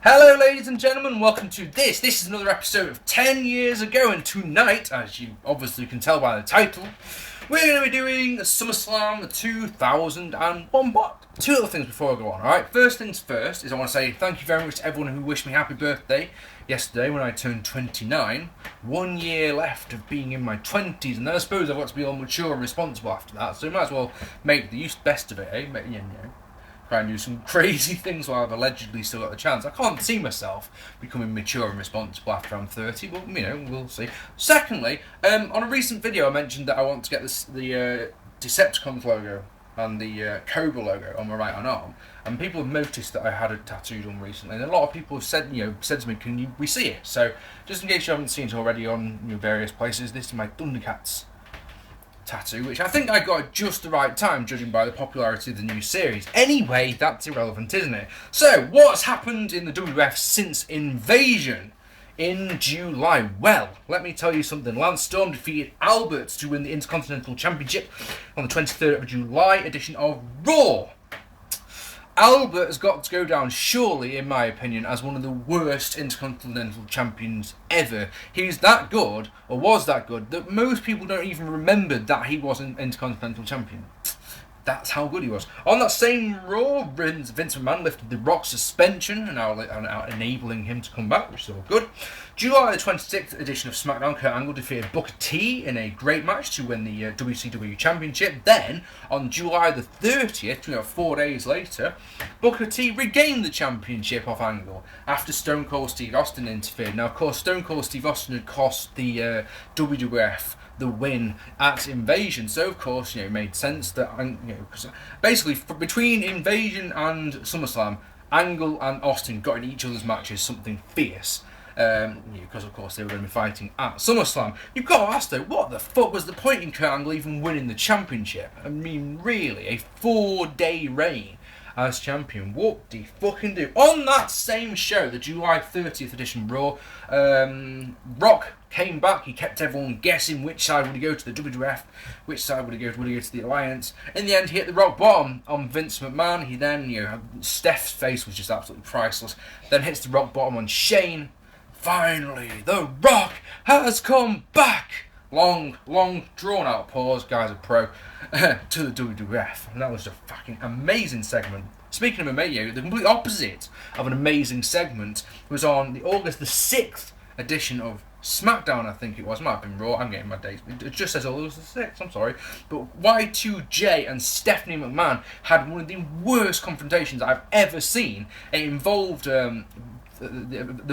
Hello ladies and gentlemen, welcome to this. This is another episode of 10 years ago, and tonight, as you obviously can tell by the title, we're going to be doing Summerslam 2001. But two other things before I go on, alright? First things first is I want to say thank you very much to everyone who wished me happy birthday yesterday when I turned 29. 1 year left of being in my 20s, and then I suppose I've got to be all mature and responsible after that, so might as well make the best of it, eh? Try and do some crazy things while I've allegedly still got the chance. I can't see myself becoming mature and responsible after I'm 30, but we'll see. Secondly, on a recent video I mentioned that I want to get the Decepticons logo and the Cobra logo on my right arm, and people have noticed that I had a tattoo done recently, and a lot of people have said to me, can we see it? So just in case you haven't seen it already on various places, this is my Thundercats tattoo, which I think I got at just the right time, judging by the popularity of the new series. Anyway, that's irrelevant, isn't it? So, what's happened in the WWF since Invasion in July? Well, let me tell you something. Lance Storm defeated Albert to win the Intercontinental Championship on the 23rd of July edition of Raw. Albert has got to go down, surely, in my opinion, as one of the worst Intercontinental Champions ever. He's that good, or was that good, that most people don't even remember that he was an Intercontinental Champion. That's how good he was. On that same Raw, Vince McMahon lifted the Rock suspension and now enabling him to come back, which is all good. July the 26th edition of SmackDown, Kurt Angle defeated Booker T in a great match to win the WCW Championship. Then, on July the 30th, 4 days later, Booker T regained the championship off Angle after Stone Cold Steve Austin interfered. Now, of course, Stone Cold Steve Austin had cost the WWF the win at Invasion, so of course it made sense that cause basically between Invasion and SummerSlam, Angle and Austin got in each other's matches something fierce, because of course they were going to be fighting at SummerSlam. You've got to ask though, what the fuck was the point in Kurt Angle even winning the championship? I mean, really, a 4-day reign as champion. What do you fucking do? On that same show, the July 30th edition Raw, Rock came back. He kept everyone guessing which side would he go to, the WWF, which side would he go to the Alliance. In the end, he hit the rock bottom on Vince McMahon. He then, Steph's face was just absolutely priceless. Then hits the rock bottom on Shane. Finally, the Rock has come back. Long, drawn out pause, guys are pro, to the WWF. And that was a fucking amazing segment. Speaking of amazing, the complete opposite of an amazing segment was on the August the 6th edition of SmackDown, I think it was. Might have been Raw, I'm getting my dates. It just says August the 6th, I'm sorry. But Y2J and Stephanie McMahon had one of the worst confrontations I've ever seen. It involved the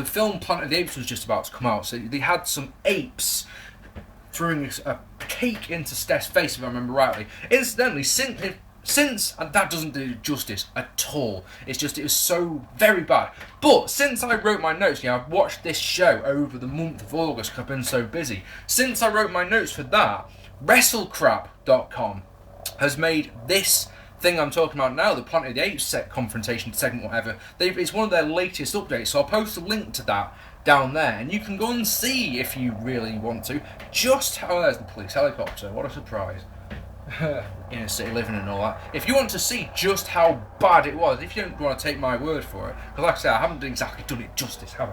film Planet of the Apes was just about to come out, so they had some apes throwing a cake into Steph's face, if I remember rightly. Incidentally, since and that doesn't do justice at all. It was so very bad. But since I wrote my notes, I've watched this show over the month of August because I've been so busy. Since I wrote my notes for that, WrestleCrap.com has made this thing I'm talking about now, the Planet of the Apes confrontation segment, whatever. It's one of their latest updates, so I'll post a link to that down there, and you can go and see, if you really want to, just how... there's the police helicopter, what a surprise. Inner city living and all that. If you want to see just how bad it was, if you don't want to take my word for it, because like I said, I haven't exactly done it justice, have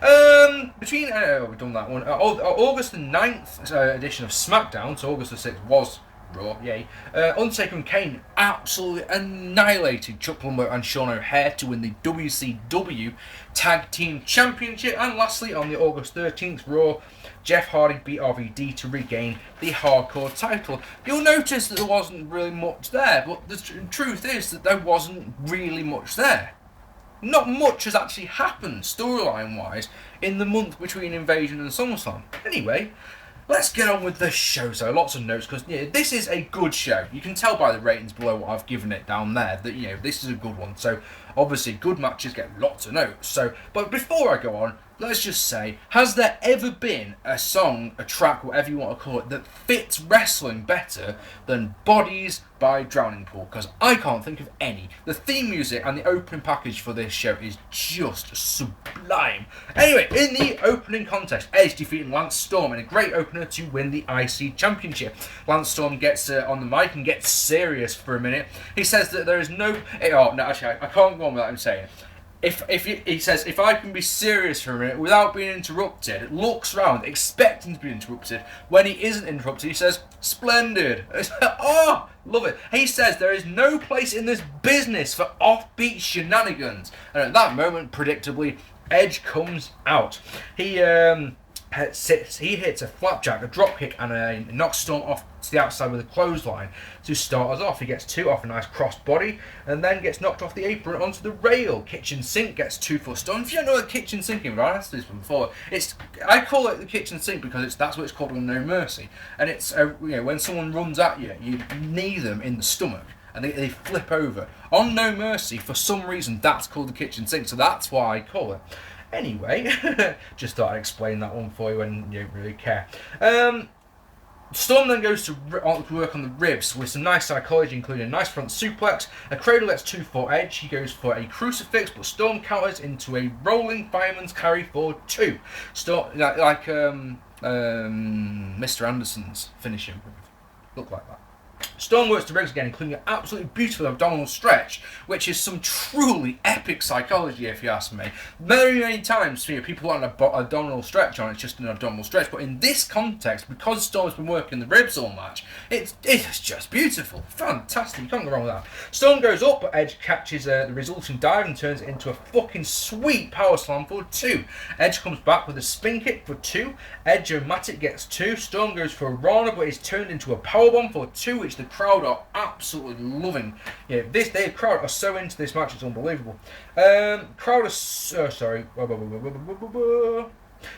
I? We've done that one. August the 9th edition of SmackDown, so August the 6th was Raw, yay. Undertaker and Kane absolutely annihilated Chuck Palumbo and Sean O'Haire to win the WCW Tag Team Championship. And lastly, on the August 13th Raw, Jeff Hardy beat RVD to regain the Hardcore title. You'll notice that there wasn't really much there, but the truth is that there wasn't really much there. Not much has actually happened storyline-wise in the month between Invasion and SummerSlam. Anyway, let's get on with the show. So lots of notes, because this is a good show. You can tell by the ratings below what I've given it down there that this is a good one. So obviously good matches get lots of notes. So, but before I go on, let's just say, has there ever been a song, a track, whatever you want to call it, that fits wrestling better than Bodies by Drowning Pool? Because I can't think of any. The theme music and the opening package for this show is just sublime. Anyway, in the opening contest, Edge defeating Lance Storm in a great opener to win the IC Championship. Lance Storm gets on the mic and gets serious for a minute. He says that there is no... actually, I can't go on without him saying he says, if I can be serious for a minute without being interrupted, looks round expecting to be interrupted. When he isn't interrupted, he says, splendid. Oh, love it. He says there is no place in this business for offbeat shenanigans. And at that moment, predictably, Edge comes out. He hits a flapjack, a dropkick, and knocks Storm off to the outside with a clothesline to start us off. He gets 2 off a nice cross body, and then gets knocked off the apron onto the rail. Kitchen sink gets 2 for Storm. If you don't know what kitchen sink is, I've asked this one before. I call it the kitchen sink because that's what it's called on No Mercy. And it's when someone runs at you, you knee them in the stomach. And they flip over. On No Mercy, for some reason, that's called the kitchen sink, so that's why I call it. Anyway, just thought I'd explain that one for you when you don't really care. Storm then goes to work on the ribs with some nice psychology, including a nice front suplex. A cradle gets 2 for Edge. He goes for a crucifix, but Storm counters into a rolling fireman's carry for 2. Storm, like Mr. Anderson's finishing move. Look like that. Storm works the ribs again, including an absolutely beautiful abdominal stretch, which is some truly epic psychology, if you ask me. Many times, people want an abdominal stretch on, it's just an abdominal stretch, but in this context, because Storm's been working the ribs all match, it's just beautiful. Fantastic, you can't go wrong with that. Storm goes up, but Edge catches the resulting dive and turns it into a fucking sweet power slam for 2. Edge comes back with a spin kick for 2. Edge-O-Matic gets 2. Storm goes for a Rhino, but is turned into a powerbomb for 2, which the crowd are absolutely loving. The crowd are so into this match, it's unbelievable.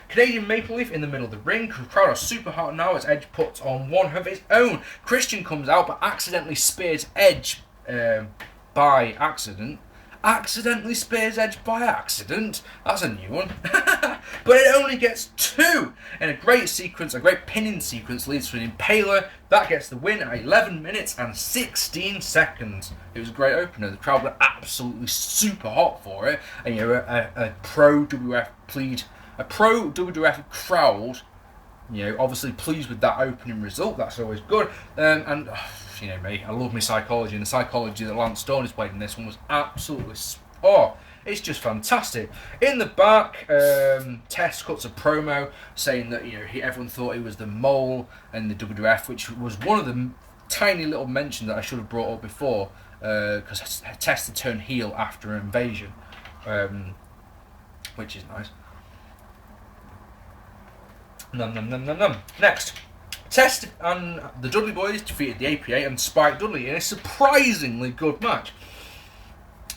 Canadian Maple Leaf in the middle of the ring. The crowd are super hot now as Edge puts on one of his own. Christian comes out but accidentally spears Edge by accident. Accidentally spears Edge by accident. That's a new one. But it only gets 2 in a great sequence. A great pinning sequence leads to an impaler that gets the win at 11 minutes and 16 seconds. It was a great opener. The crowd were absolutely super hot for it, and a pro WWF crowd, obviously pleased with that opening result. That's always good. And you know me, I love my psychology, and the psychology that Lance Storm has played in this one was absolutely it's just fantastic. In the back, Test cuts a promo saying that everyone thought he was the mole in the WWF, which was one of the tiny little mentions that I should have brought up before, because Test had turned heel after an invasion, which is nice. Next, Test and the Dudley Boyz defeated the APA and Spike Dudley in a surprisingly good match.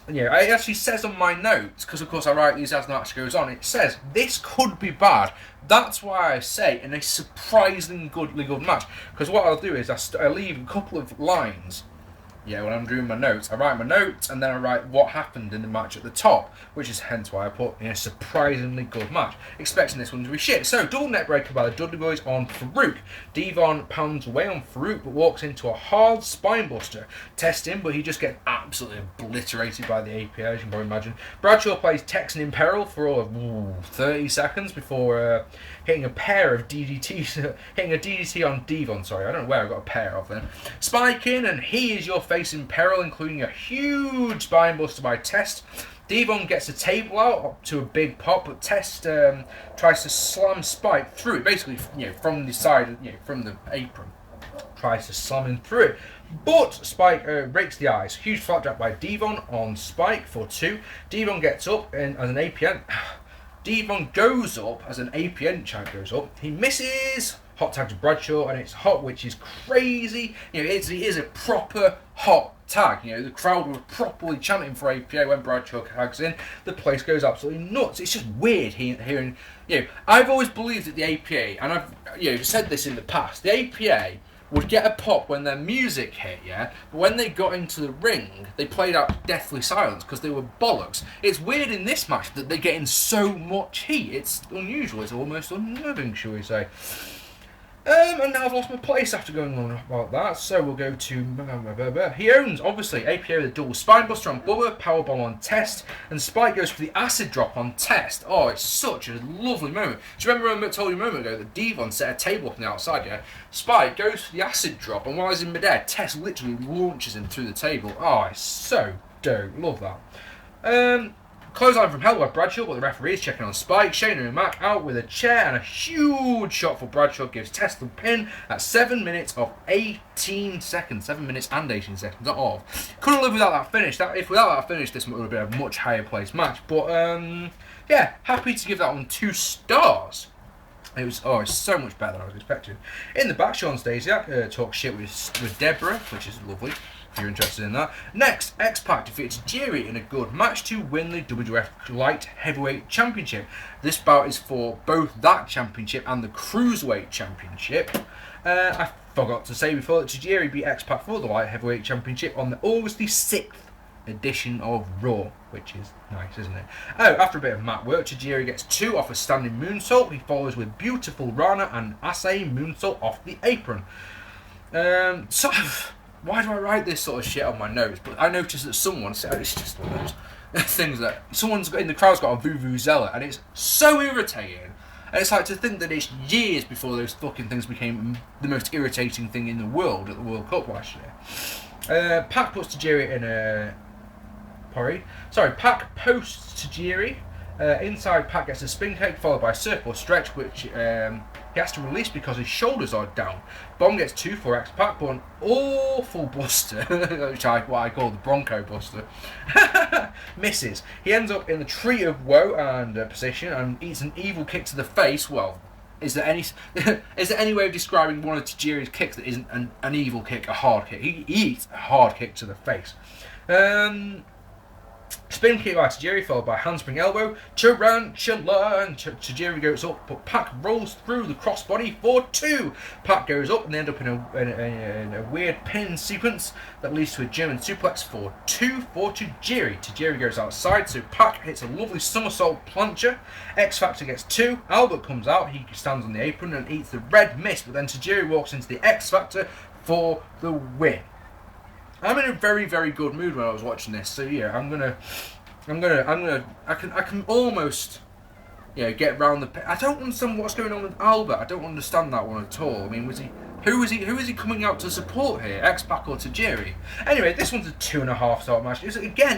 It actually says on my notes, because of course I write these as the match goes on, it says this could be bad. That's why I say in a surprisingly good match, because what I'll do is I leave a couple of lines. When I'm doing my notes, I write my notes and then I write what happened in the match at the top, which is hence why I put in a surprisingly good match, expecting this one to be shit. So, double neckbreaker by the Dudley Boyz on Farouk. Devon pounds away on Farouk but walks into a hard spinebuster. Test him, but he just gets absolutely obliterated by the APA, as you can probably imagine. Bradshaw plays Texan in peril for all of 30 seconds before hitting a pair of DDTs, hitting a DDT on Devon, sorry, I don't know where I got a pair of them. Spike in, and he is your face in peril, including a huge spinebuster by Test. Devon gets a table out up to a big pop, but Test tries to slam Spike through it, basically, from the side, from the apron. Tries to slam him through it. But Spike rakes the eyes. Huge flapjack by Devon on Spike for 2. Devon gets up and as an APN. Devon goes up as an APN chant goes up. He misses. Hot tag to Bradshaw, and it's hot, which is crazy. It is a proper hot tag. The crowd were properly chanting for APA when Bradshaw tags in. The place goes absolutely nuts. It's just weird hearing. I've always believed that the APA, and I've said this in the past, the APA would get a pop when their music hit, but when they got into the ring, they played out deathly silence because they were bollocks. It's weird in this match that they're getting so much heat. It's unusual. It's almost unnerving, shall we say. And now I've lost my place after going on about that, so we'll go to he owns, obviously, APA with a double spinebuster on Bubba, powerbomb on Test, and Spike goes for the acid drop on Test. Oh, it's such a lovely moment. Do you remember I told you a moment ago that Devon set a table up on the outside, Spike goes for the acid drop, and while he's in midair, Test literally launches him through the table. Oh, it's so dope. Love that. Clothesline from hell by Bradshaw, but the referee is checking on Spike. Shayna and Mac out with a chair, and a huge shot for Bradshaw gives Test the pin at 7 minutes of 18 seconds. 7 minutes and 18 seconds, not off. Couldn't live without that finish. If without that finish, this would have been a much higher placed match. But yeah, happy to give that one 2 stars. It's so much better than I was expecting. In the back, Sean Stasiak talks shit with Deborah, which is lovely, if you're interested in that. Next, X-Pac defeats Tajiri in a good match to win the WWF Light Heavyweight Championship. This bout is for both that championship and the Cruiserweight Championship. I forgot to say before that Tajiri beat X-Pac for the Light Heavyweight Championship on the August the 6th edition of Raw, which is nice, isn't it? Oh, after a bit of mat work, Tajiri gets 2 off a standing moonsault. He follows with beautiful Rhyno and Assay moonsault off the apron. Why do I write this sort of shit on my notes? But I noticed that someone said, it's just one of those things that someone's in the crowd's got a Vuvuzela, and it's so irritating. And it's like to think that it's years before those fucking things became the most irritating thing in the world at the World Cup last year. Pac puts Tajiri in a... Pac posts Tajiri. Inside, Pac gets a spin kick followed by a circle stretch, which he has to release because his shoulders are down. Bomb gets 2 for X-Pac, but an awful buster, which what I call the Bronco Buster, misses. He ends up in the Tree of Woe and position and eats an evil kick to the face. Well, is there any way of describing one of Tajiri's kicks that isn't an evil kick, a hard kick? He eats a hard kick to the face. Spin kick by Tajiri followed by handspring elbow, tarantula, and Tajiri goes up, but Pac rolls through the crossbody for 2. Pac goes up and they end up in a weird pin sequence that leads to a German suplex for 2 for Tajiri. Tajiri goes outside, so Pac hits a lovely somersault plancher. X Factor gets 2. Albert comes out, he stands on the apron and eats the red mist, but then Tajiri walks into the X Factor for the win. I'm in a very, very good mood when I was watching this, so yeah, I can almost, get round the. I don't understand what's going on with Albert. I don't understand that one at all. I mean, who is he coming out to support here? X-Pac or Tajiri? Anyway, this one's a 2.5 star match. It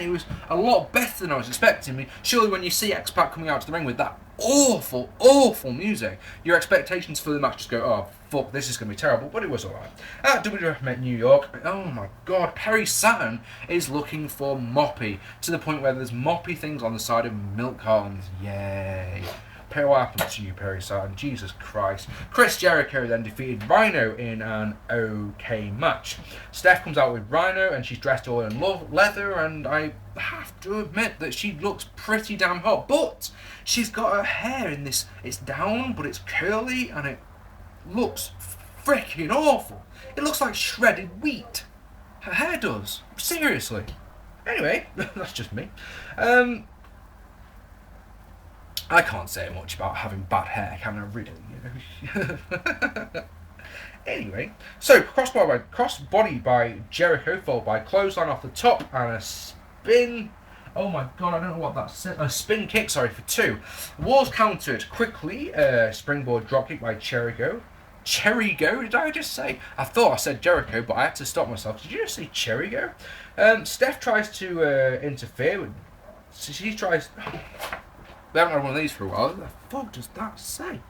was a lot better than I was expecting. I mean, surely when you see X-Pac coming out to the ring with that awful, awful music, your expectations for the match just go, oh fuck, this is going to be terrible, but it was alright. At WWF New York, oh my god, Perry Saturn is looking for Moppy, to the point where there's Moppy things on the side of milk cartons. Yay. What happened to you, Perry Saturn? Jesus Christ. Chris Jericho then defeated Rhino in an okay match. Steph comes out with Rhino and she's dressed all in leather, and I have to admit that she looks pretty damn hot, but she's got her hair in this, it's down but it's curly and it looks freaking awful. It looks like shredded wheat. Her hair does. Seriously. Anyway, that's just me. I can't say much about having bad hair, can I really? Anyway, so crossbody by Jericho, followed by clothesline off the top and a spin. Oh my god, I don't know what that's. A spin kick, for 2. Walls countered quickly. Springboard dropkick by Jericho. Jericho, did I just say? I thought I said Jericho, but I had to stop myself. Did you just say Jericho? Steph tries to interfere. She tries. We haven't had one of these for a while. What the fuck does that say?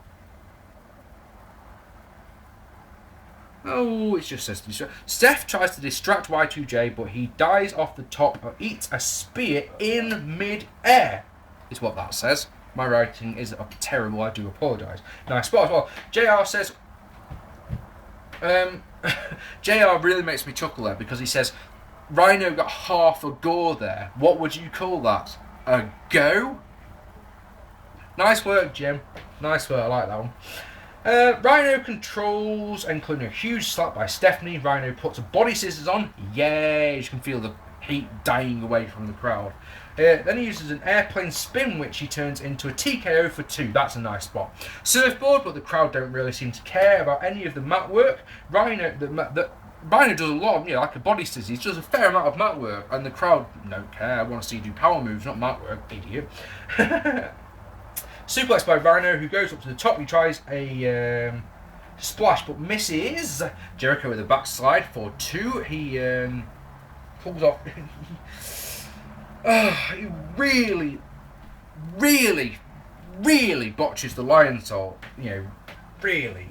Oh, it just says Steph tries to distract Y2J, but he dies off the top or eats a spear in mid-air. Is what that says. My writing is terrible, I do apologise. Nice spot as well. JR says... JR really makes me chuckle there because he says, Rhino got half a gore there. What would you call that? A go? Nice work, Jim. Nice work, I like that one. Rhino controls, including a huge slap by Stephanie. Rhino puts a body scissors on. Yay! You can feel the heat dying away from the crowd. Then he uses an airplane spin, which he turns into a TKO for 2. That's a nice spot. Surfboard, but the crowd don't really seem to care about any of the mat work. Rhino does a lot of, like a body scissors. He does a fair amount of mat work, and the crowd don't care. I want to see you do power moves, not mat work, idiot. Suplex by Rhino, who goes up to the top. He tries a splash, but misses. Jericho with a backslide for 2. He pulls off. He really really, really botches the Lionsault. You know, really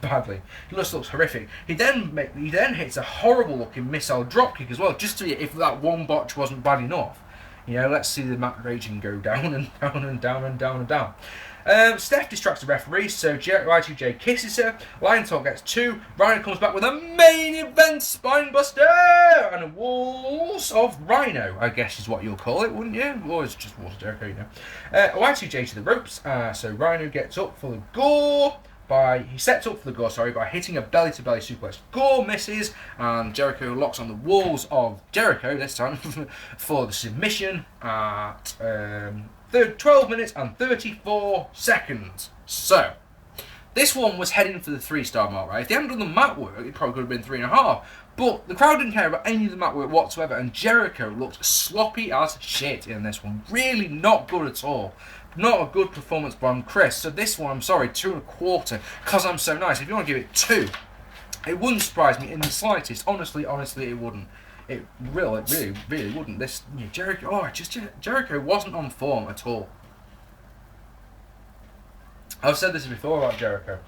badly. It just looks horrific. He then hits a horrible looking missile dropkick as well, just to see if that one botch wasn't bad enough. You know, let's see the Matt Raging go down and down and down and down and down. Steph distracts the referee, so Y2J kisses her. Lionsault gets 2. Rhino comes back with a main event spinebuster and a walls of Rhino, I guess is what you'll call it, wouldn't you? Or it's just walls of Jericho, you know. Y2J to the ropes, so Rhino gets up for the gore. He sets up for the gore, by hitting a belly-to-belly suplex. Gore misses, and Jericho locks on the walls of Jericho this time for the submission at 12 minutes and 34 seconds. So, this one was heading for the 3-star mark, right? If they hadn't done the mat work, it probably could have been 3.5. But the crowd didn't care about any of the mat work whatsoever, and Jericho looked sloppy as shit in this one. Really not good at all. Not a good performance by Chris. So this one, I'm sorry, 2.25, because I'm so nice. If you want to give it 2, it wouldn't surprise me in the slightest. Honestly, it wouldn't. It really wouldn't. This Jericho, Jericho wasn't on form at all. I've said this before about Jericho.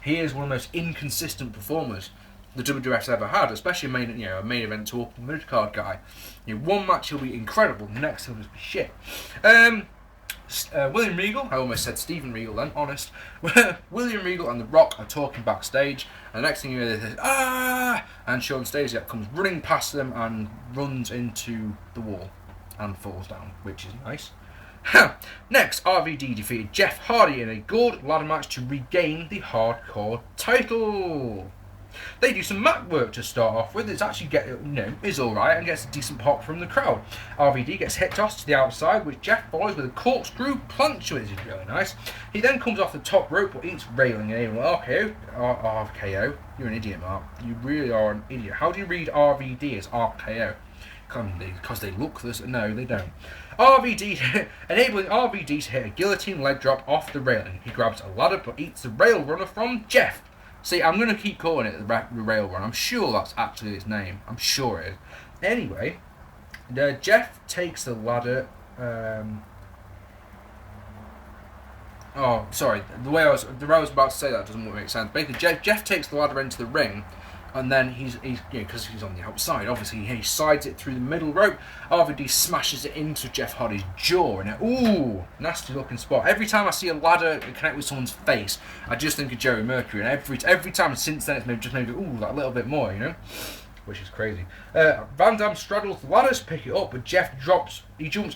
He is one of the most inconsistent performers the WWF's ever had, especially a main event to a mid-card guy. One match he'll be incredible, the next he'll just be shit. William Regal, I almost said Steven Regal then, honest. William Regal and The Rock are talking backstage, and the next thing you hear, they say, "Ah!" And Sean Stasiak comes running past them and runs into the wall and falls down, which is nice. Next, RVD defeated Jeff Hardy in a gold ladder match to regain the hardcore title. They do some mat work to start off with. It's actually is alright and gets a decent pop from the crowd. RVD gets hit tossed to the outside, which Jeff follows with a corkscrew punch, which is really nice. He then comes off the top rope but eats railing and RKO. You're an idiot, Mark. You really are an idiot. How do you read RVD as RKO? Because they look this. No, they don't. Enabling RVD to hit a guillotine leg drop off the railing. He grabs a ladder but eats the rail runner from Jeff. See, I'm going to keep calling it the rail run. I'm sure that's actually its name. I'm sure it is. Anyway, Jeff takes the ladder. Sorry. The way I was about to say that doesn't make sense. Basically, Jeff takes the ladder into the ring, and then he's because he's on the outside. Obviously, he sides it through the middle rope. RVD smashes it into Jeff Hardy's jaw, and nasty looking spot. Every time I see a ladder connect with someone's face, I just think of Jerry Mercury, and every time since then it's just made me that little bit more, which is crazy. Van Dam straddles the ladders, pick it up, but Jeff jumps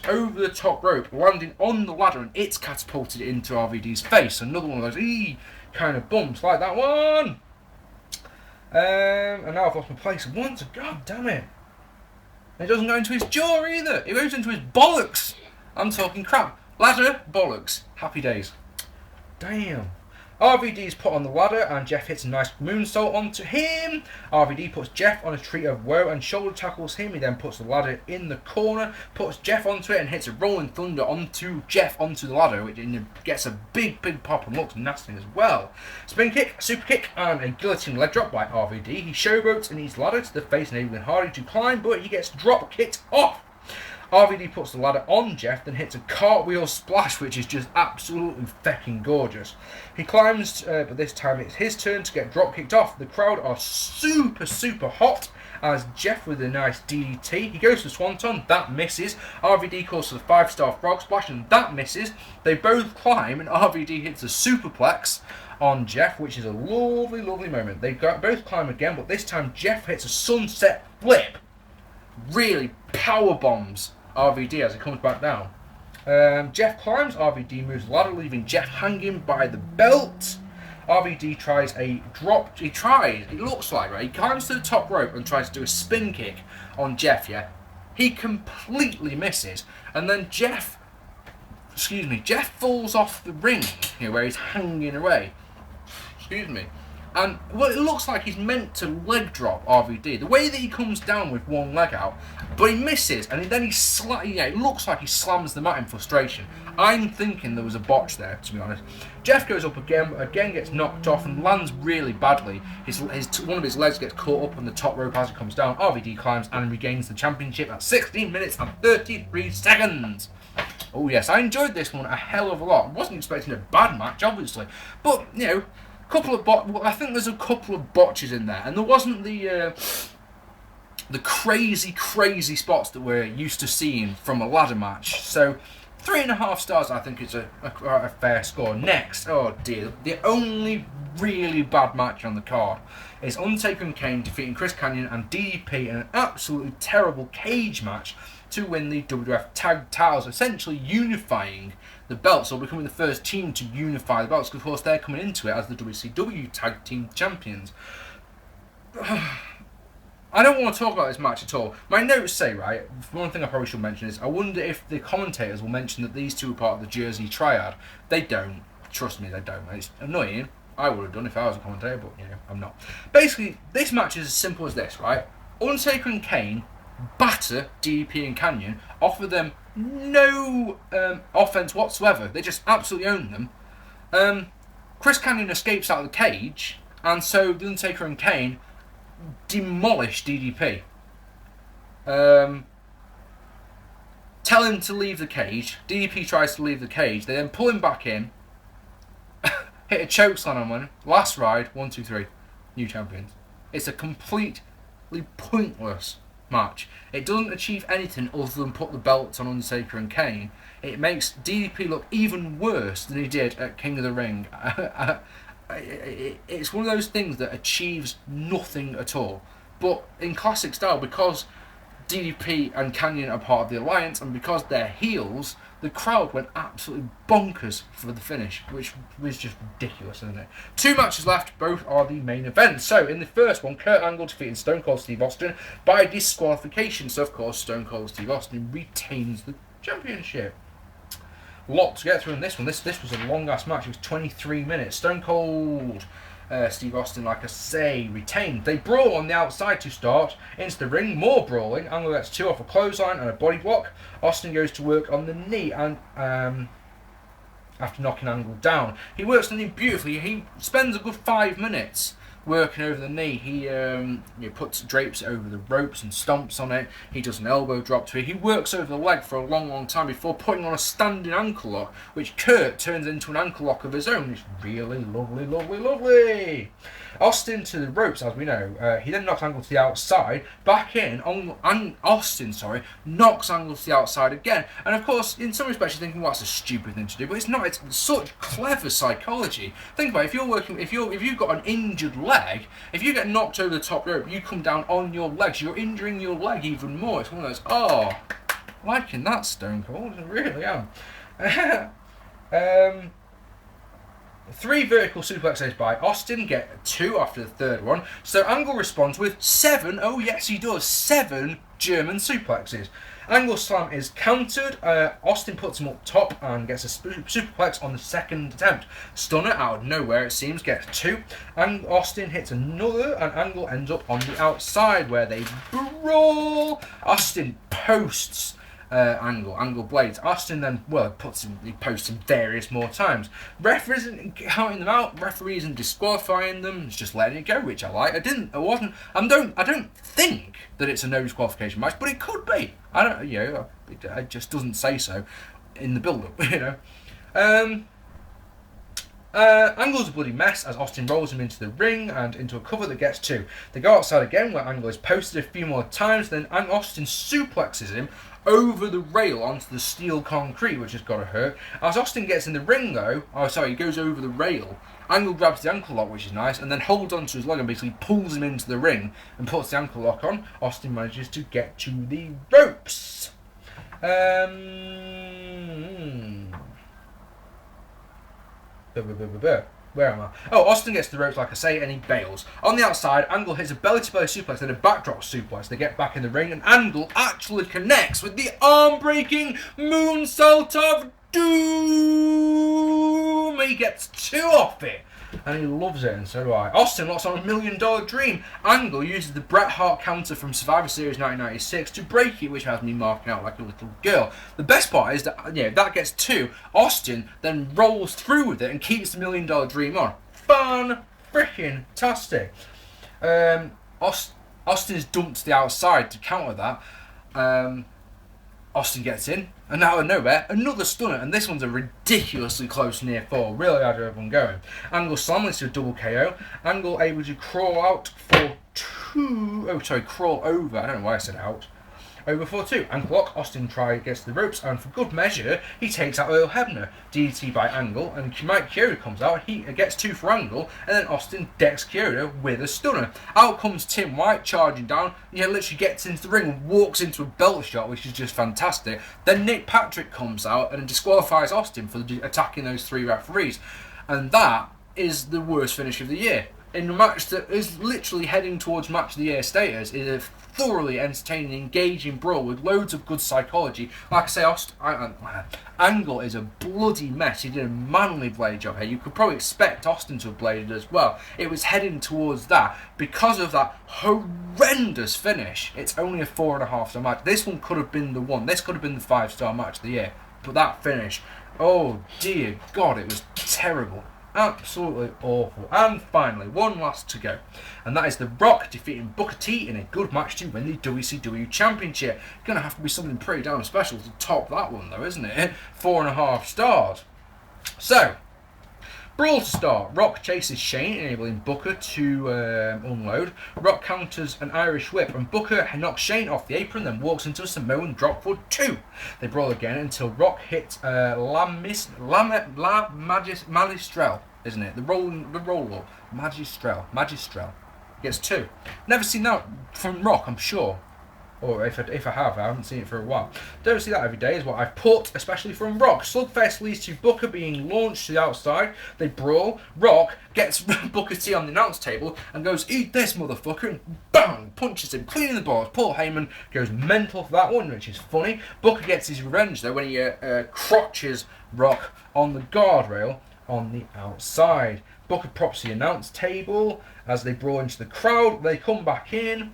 over the top rope, landing on the ladder, and it's catapulted into RVD's face. Another one of those kind of bumps like that one. And now I've lost my place once. God damn it. It doesn't go into his jaw either. It goes into his bollocks. I'm talking crap. Ladder, bollocks. Happy days. Damn. RVD is put on the ladder and Jeff hits a nice moonsault onto him. RVD puts Jeff on a tree of woe and shoulder tackles him. He then puts the ladder in the corner, puts Jeff onto it and hits a rolling thunder onto Jeff onto the ladder, which gets a big pop and looks nasty as well. Spin kick, super kick and a guillotine leg drop by RVD. He showboats and eats ladder to the face, enabling Hardy to climb, but he gets drop kicked off. RVD puts the ladder on Jeff, then hits a cartwheel splash, which is just absolutely fucking gorgeous. He climbs, but this time it's his turn to get drop kicked off. The crowd are super hot as Jeff with a nice DDT. He goes for Swanton, that misses. RVD calls for the 5-star frog splash, and that misses. They both climb, and RVD hits a superplex on Jeff, which is a lovely moment. They both climb again, but this time Jeff hits a sunset flip. Really power bombs RVD as he comes back down. Jeff climbs, RVD moves the ladder, leaving Jeff hanging by the belt. RVD tries a drop. It looks like, right? He climbs to the top rope and tries to do a spin kick on Jeff, yeah? He completely misses. And then Jeff falls off the ring, where he's hanging away. And it looks like he's meant to leg drop RVD. The way that he comes down with one leg out, but he misses, and then it looks like he slams the mat in frustration. I'm thinking there was a botch there, to be honest. Jeff goes up again, but again gets knocked off and lands really badly. One of his legs gets caught up on the top rope as it comes down. RVD climbs and regains the championship at 16 minutes and 33 seconds. Oh yes, I enjoyed this one a hell of a lot. I wasn't expecting a bad match, obviously, but you know, I think there's a couple of botches in there, and there wasn't the crazy spots that we're used to seeing from a ladder match. So 3.5 stars, I think, is a fair score. Next, oh dear, the only really bad match on the card is Undertaker and Kane defeating Chris Kanyon and DDP in an absolutely terrible cage match to win the WWF Tag Titles, essentially unifying the belts, or becoming the first team to unify the belts, because of course they're coming into it as the WCW Tag Team Champions. I don't want to talk about this match at all. My notes say, right, one thing I probably should mention is, I wonder if the commentators will mention that these two are part of the Jersey Triad. They don't. Trust me, they don't. It's annoying. I would have done if I was a commentator, but, you know, I'm not. Basically, this match is as simple as this, right? Undertaker and Kane batter DDP and Kanyon, offer them no offense whatsoever. They just absolutely own them. Chris Kanyon escapes out of the cage, and so the Undertaker and Kane demolish DDP. Tell him to leave the cage. DDP tries to leave the cage. They then pull him back in. Hit a chokeslam on one. Last ride. 1, 2, 3. New champions. It's a completely pointless match. It doesn't achieve anything other than put the belts on Undertaker and Kane. It makes DDP look even worse than he did at King of the Ring. It's one of those things that achieves nothing at all. But in classic style, because DDP and Kanyon are part of the alliance, and because they're heels, the crowd went absolutely bonkers for the finish, which was just ridiculous, isn't it? 2 matches left, both are the main event. So in the first one, Kurt Angle defeating Stone Cold Steve Austin by disqualification. So of course, Stone Cold Steve Austin retains the championship. Lot to get through in this one. This was a long ass match. It was 23 minutes. Stone Cold Steve Austin, like I say, retained. They brawl on the outside to start. Into the ring, more brawling. Angle gets 2 off a clothesline and a body block. Austin goes to work on the knee, and after knocking Angle down, he works the knee beautifully. He spends a good 5 minutes working over the knee. He puts drapes over the ropes and stomps on it. He does an elbow drop to it. He works over the leg for a long time before putting on a standing ankle lock, which Kurt turns into an ankle lock of his own. It's really lovely. Austin to the ropes, as we know. He then knocks Angle to the outside. Back in, Austin knocks Angle to the outside again. And of course, in some respects, you're thinking, well, that's a stupid thing to do, but it's not. It's such clever psychology. Think about it. If you've got an injured leg, if you get knocked over the top rope, you come down on your legs. You're injuring your leg even more. It's one of those, liking that, Stone Cold. I really am. 3 vertical suplexes by Austin, get 2 after the third one. So Angle responds with 7, oh yes he does, 7 German suplexes. Angle slam is countered. Austin puts him up top and gets a superplex on the second attempt. Stunner out of nowhere, it seems, gets 2. And Austin hits another, and Angle ends up on the outside where they brawl. Austin posts Angle blades. Austin then he posts him various more times. Ref isn't counting them out. Referee isn't disqualifying them. It's just letting it go, which I like. I don't think that it's a no disqualification match, but it could be. I don't. It just doesn't say so in the build-up. Angle's a bloody mess as Austin rolls him into the ring and into a cover that gets 2. They go outside again where Angle is posted a few more times, then Austin suplexes him over the rail onto the steel concrete, which has got to hurt. As Austin gets in the ring though, he goes over the rail. Angle grabs the ankle lock, which is nice, and then holds onto his leg and basically pulls him into the ring and puts the ankle lock on. Austin manages to get to the ropes. Where am I? Austin gets the ropes, like I say, and he bails. On the outside, Angle hits a belly-to-belly suplex and a backdrop suplex. They get back in the ring, and Angle actually connects with the arm-breaking moonsault of doom. He gets 2 off it, and he loves it, and so do I. Austin locks on $1 Million Dream. Angle uses the Bret Hart counter from Survivor Series 1996 to break it, which has me marking out like a little girl. The best part is that that gets 2. Austin then rolls through with it and keeps the $1 Million Dream on. Fun freaking tastic. Austin is dumped to the outside to counter that. Austin gets in, and out of nowhere, another stunner, and this one's a ridiculously close near fall. Really had everyone going. Angle slam leads to a double KO. Angle able to crawl out for crawl over. I don't know why I said out. Over for 2. Ankle lock, Austin gets the ropes, and for good measure, he takes out Earl Hebner. DDT by Angle, and Mike Chioda comes out, he gets 2 for Angle, and then Austin decks Chioda with a stunner. Out comes Tim White, charging down, literally gets into the ring and walks into a belt shot, which is just fantastic. Then Nick Patrick comes out and disqualifies Austin for attacking those 3 referees. And that is the worst finish of the year. In a match that is literally heading towards match of the year status, is a thoroughly entertaining, engaging brawl with loads of good psychology. Like I say, Angle is a bloody mess. He did a manly blade job here. You could probably expect Austin to have bladed as well. It was heading towards that. Because of that horrendous finish, it's only a 4.5 star match. This one could have been the one. This could have been the 5-star match of the year. But that finish, oh dear God, it was terrible. Absolutely awful. And finally, one last to go. And that is The Rock defeating Booker T in a good match to win the WCW Championship. Gonna have to be something pretty damn special to top that one though, isn't it? 4.5 stars. So, brawl to start. Rock chases Shane, enabling Booker to unload. Rock counters an Irish whip, and Booker knocks Shane off the apron, then walks into a Samoan drop for 2. They brawl again until Rock hits La Magistrel, isn't it? The roll up. Magistrel. Gets 2. Never seen that from Rock, I'm sure. Or if I have, I haven't seen it for a while. Don't see that every day is what I've put, especially from Rock. Slugfest leads to Booker being launched to the outside. They brawl. Rock gets Booker T on the announce table and goes, "Eat this, motherfucker," and bang, punches him, clean in the balls. Paul Heyman goes mental for that one, which is funny. Booker gets his revenge, though, when he crotches Rock on the guardrail on the outside. Booker props the announce table as they brawl into the crowd. They come back in.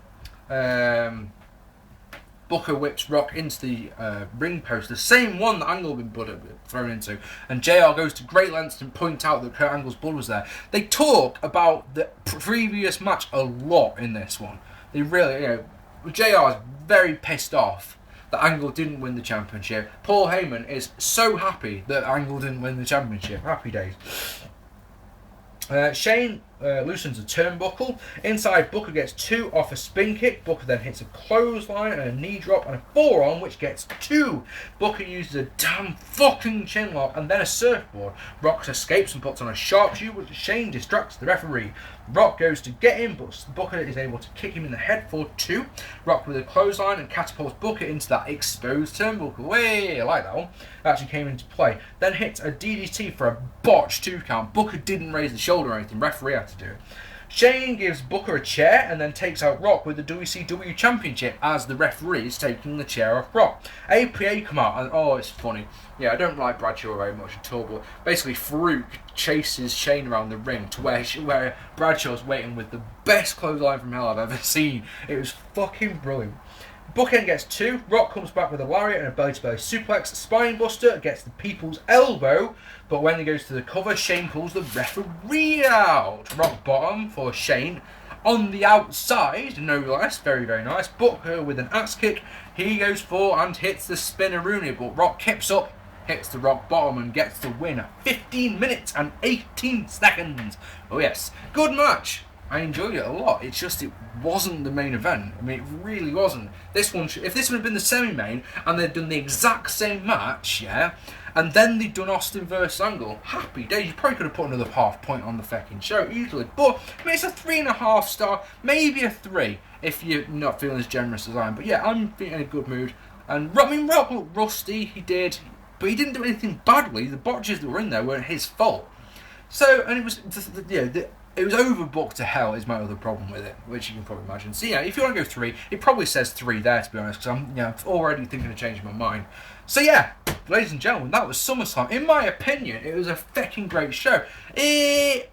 Booker whips Rock into the ring post, the same one that Angle had been thrown into, and JR goes to great lengths to point out that Kurt Angle's blood was there. They talk about the previous match a lot in this one. They really, JR is very pissed off that Angle didn't win the championship. Paul Heyman is so happy that Angle didn't win the championship. Happy days. Shane loosens a turnbuckle. Inside, Booker gets 2 off a spin kick. Booker then hits a clothesline and a knee drop and a forearm, which gets 2. Booker uses a damn fucking chin lock and then a surfboard. Rock escapes and puts on a sharpshooter, but Shane distracts the referee. Rock goes to get him, but Booker is able to kick him in the head for 2. Rock with a clothesline and catapults Booker into that exposed turnbuckle. Way, I like that one. That actually came into play. Then hits a DDT for a botched 2 count. Booker didn't raise the shoulder or anything. Referee had to do it. Shane gives Booker a chair and then takes out Rock with the WCW Championship as the referee is taking the chair off Rock. APA come out and it's funny. Yeah, I don't like Bradshaw very much at all, but basically Farouk chases Shane around the ring to where Bradshaw's waiting with the best clothesline from hell I've ever seen. It was fucking brilliant. Bookend gets 2. Rock comes back with a lariat and a belly-to-belly suplex. Spinebuster gets the people's elbow, but when he goes to the cover, Shane pulls the referee out. Rock bottom for Shane. On the outside, no less, very, very nice. Booker with an axe kick. He goes for and hits the spinneroonie, but Rock kips up, hits the rock bottom and gets the win at 15 minutes and 18 seconds. Oh yes, good match. I enjoyed it a lot. It's just it wasn't the main event. I mean, it really wasn't. This one, if this would have been the semi-main and they'd done the exact same match, yeah, and then they'd done Austin versus Angle, happy days. You probably could have put another half point on the fucking show easily. But I mean, it's a 3.5 star, maybe a 3 if you're not feeling as generous as I am. But yeah, I'm feeling in a good mood. And I mean, Rock looked rusty. He did, but he didn't do anything badly. The botches that were in there weren't his fault. So, and it was, it was overbooked to hell is my other problem with it, which you can probably imagine. So yeah, if you want to go 3, it probably says 3 there, to be honest, because I'm already thinking of changing my mind. So yeah, ladies and gentlemen, that was SummerSlam. In my opinion, it was a fucking great show. The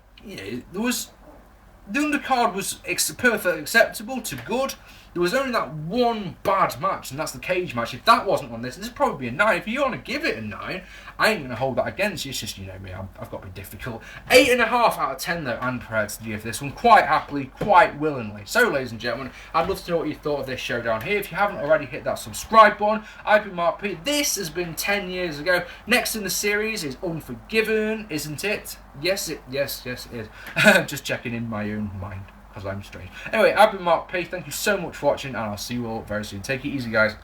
undercard was perfectly acceptable to good. There was only that one bad match, and that's the cage match. If that wasn't on this would probably be a 9. If you want to give it a 9, I ain't going to hold that against you. It's just, you know me, I've got to be difficult. 8.5 out of 10 though, I'm prepared to give this one quite happily, quite willingly. So ladies and gentlemen, I'd love to know what you thought of this show down here. If you haven't already, hit that subscribe button. I've been Mark P. This has been 10 years ago. Next in the series is Unforgiven, isn't it? Yes it is. Just checking in my own mind, because I'm strange. Anyway, I've been Mark P. Thank you so much for watching, and I'll see you all very soon. Take it easy, guys.